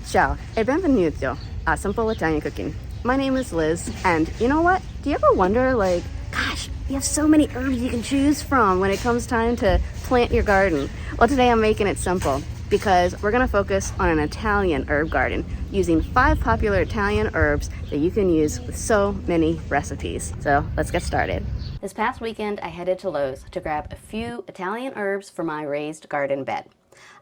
Ciao e benvenuto a Simple Italian Cooking. My name is Liz, and you know what? Do you ever wonder, like, gosh, you have so many herbs you can choose from when it comes time to plant your garden? Well, today I'm making it simple because we're going to focus on an Italian herb garden using 5 popular Italian herbs that you can use with so many recipes. So let's get started. This past weekend, I headed to Lowe's to grab a few Italian herbs for my raised garden bed.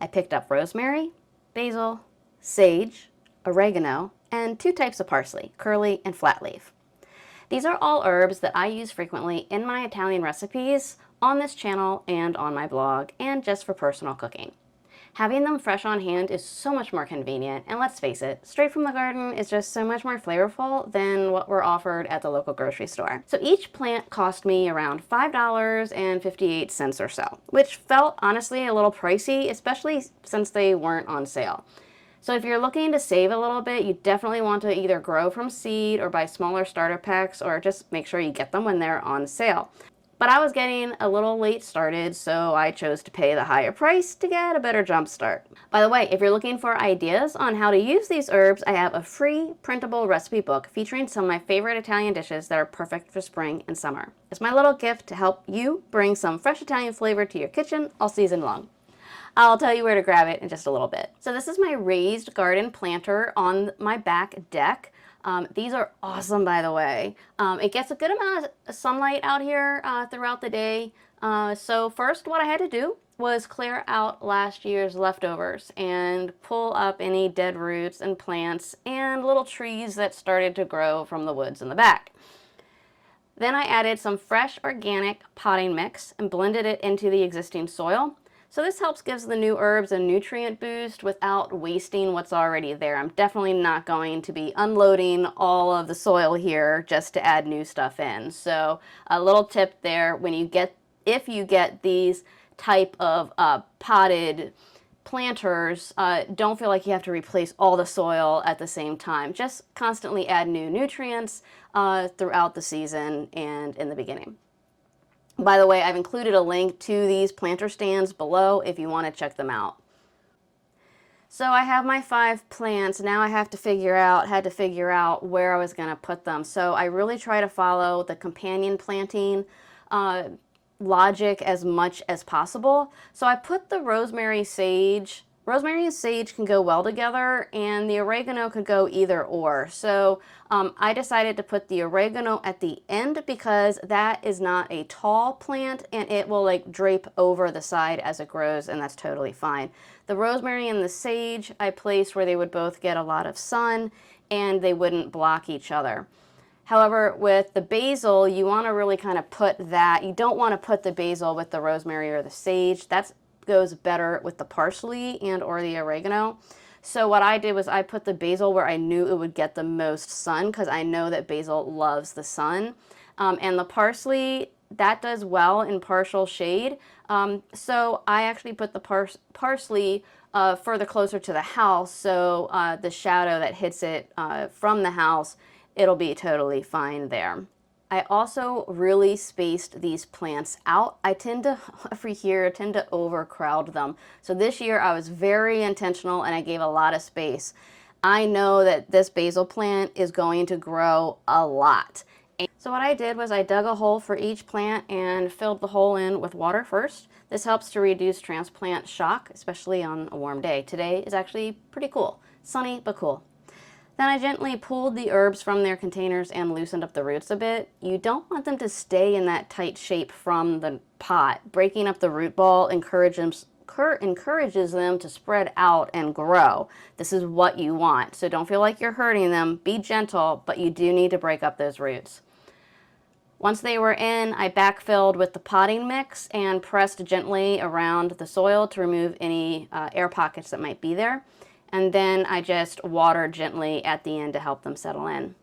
I picked up rosemary, basil, sage, oregano, and 2 types of parsley, curly and flat leaf. These are all herbs that I use frequently in my Italian recipes on this channel and on my blog, and just for personal cooking. Having them fresh on hand is so much more convenient, and let's face it, straight from the garden is just so much more flavorful than what we're offered at the local grocery store. So each plant cost me around $5.58 or so, which felt honestly a little pricey, especially since they weren't on sale. So if you're looking to save a little bit, you definitely want to either grow from seed or buy smaller starter packs, or just make sure you get them when they're on sale. But I was getting a little late started, so I chose to pay the higher price to get a better jump start. By the way, if you're looking for ideas on how to use these herbs, I have a free printable recipe book featuring some of my favorite Italian dishes that are perfect for spring and summer. It's my little gift to help you bring some fresh Italian flavor to your kitchen all season long. I'll tell you where to grab it in just a little bit. So this is my raised garden planter on my back deck. These are awesome, by the way. It gets a good amount of sunlight out here throughout the day. So first what I had to do was clear out last year's leftovers and pull up any dead roots and plants and little trees that started to grow from the woods in the back. Then I added some fresh organic potting mix and blended it into the existing soil. So this helps gives the new herbs a nutrient boost without wasting what's already there. I'm definitely not going to be unloading all of the soil here just to add new stuff in. So a little tip there, if you get these type of potted planters, don't feel like you have to replace all the soil at the same time. Just constantly add new nutrients throughout the season and in the beginning. By the way, I've included a link to these planter stands below if you want to check them out. So I have my 5 plants. Now I had to figure out where I was going to put them. So I really try to follow the companion planting logic as much as possible. So I put the rosemary and sage can go well together, and the oregano could go either or. So I decided to put the oregano at the end because that is not a tall plant and it will like drape over the side as it grows, and that's totally fine. The rosemary and the sage I placed where they would both get a lot of sun and they wouldn't block each other. However, with the basil, you want to really kind of you don't want to put the basil with the rosemary or the sage. That goes better with the parsley and or the oregano. So what I did was I put the basil where I knew it would get the most sun, because I know that basil loves the sun. And the parsley, that does well in partial shade. So I actually put the parsley further closer to the house, so the shadow that hits it from the house, it'll be totally fine there. I also really spaced these plants out. Every year, I tend to overcrowd them. So this year I was very intentional and I gave a lot of space. I know that this basil plant is going to grow a lot. So what I did was I dug a hole for each plant and filled the hole in with water first. This helps to reduce transplant shock, especially on a warm day. Today is actually pretty cool. Sunny, but cool. Then I gently pulled the herbs from their containers and loosened up the roots a bit. You don't want them to stay in that tight shape from the pot. Breaking up the root ball encourages them to spread out and grow. This is what you want. So don't feel like you're hurting them. Be gentle, but you do need to break up those roots. Once they were in, I backfilled with the potting mix and pressed gently around the soil to remove any air pockets that might be there. And then I just watered gently at the end to help them settle in.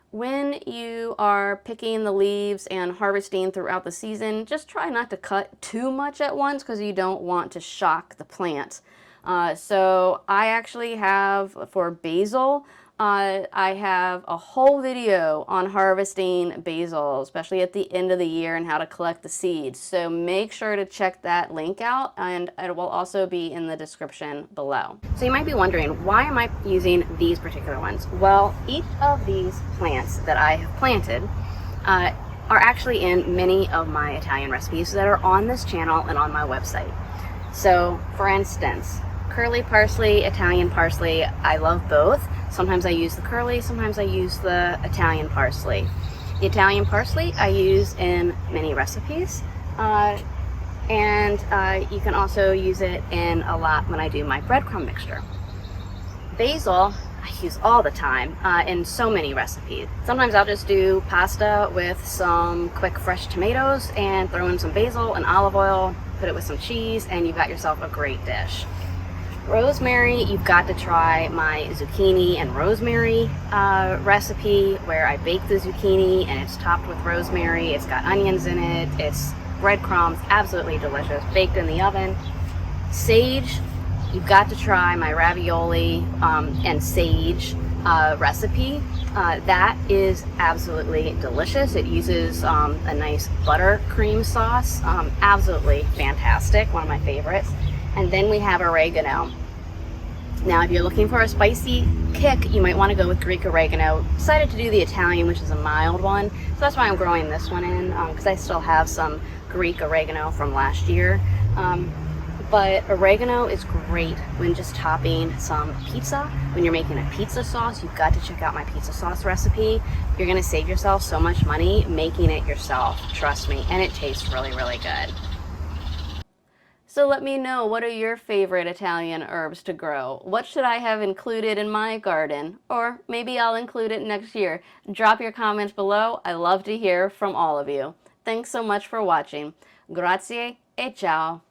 When you are picking the leaves and harvesting throughout the season, just try not to cut too much at once because you don't want to shock the plant. So I actually have, for basil, I have a whole video on harvesting basil, especially at the end of the year, and how to collect the seeds. So make sure to check that link out, and it will also be in the description below. So you might be wondering, why am I using these particular ones? Well, each of these plants that I have planted are actually in many of my Italian recipes that are on this channel and on my website. So, for instance, curly parsley, Italian parsley, I love both. Sometimes I use the curly, sometimes I use the Italian parsley. The Italian parsley I use in many recipes, and you can also use it in a lot when I do my breadcrumb mixture. Basil, I use all the time in so many recipes. Sometimes I'll just do pasta with some quick fresh tomatoes and throw in some basil and olive oil, put it with some cheese, and you've got yourself a great dish. Rosemary, you've got to try my zucchini and rosemary recipe where I bake the zucchini and it's topped with rosemary. It's got onions in it. It's breadcrumbs, absolutely delicious, baked in the oven. Sage, you've got to try my ravioli and sage recipe. That is absolutely delicious. It uses a nice buttercream sauce. Absolutely fantastic, one of my favorites. And then we have oregano. Now, if you're looking for a spicy kick, you might want to go with Greek oregano. Decided to do the Italian, which is a mild one. So that's why I'm growing this one in, because I still have some Greek oregano from last year. But oregano is great when just topping some pizza. When you're making a pizza sauce, you've got to check out my pizza sauce recipe. You're going to save yourself so much money making it yourself, trust me, and it tastes really, really good. So let me know, what are your favorite Italian herbs to grow? What should I have included in my garden? Or maybe I'll include it next year. Drop your comments below. I love to hear from all of you. Thanks so much for watching. Grazie e ciao.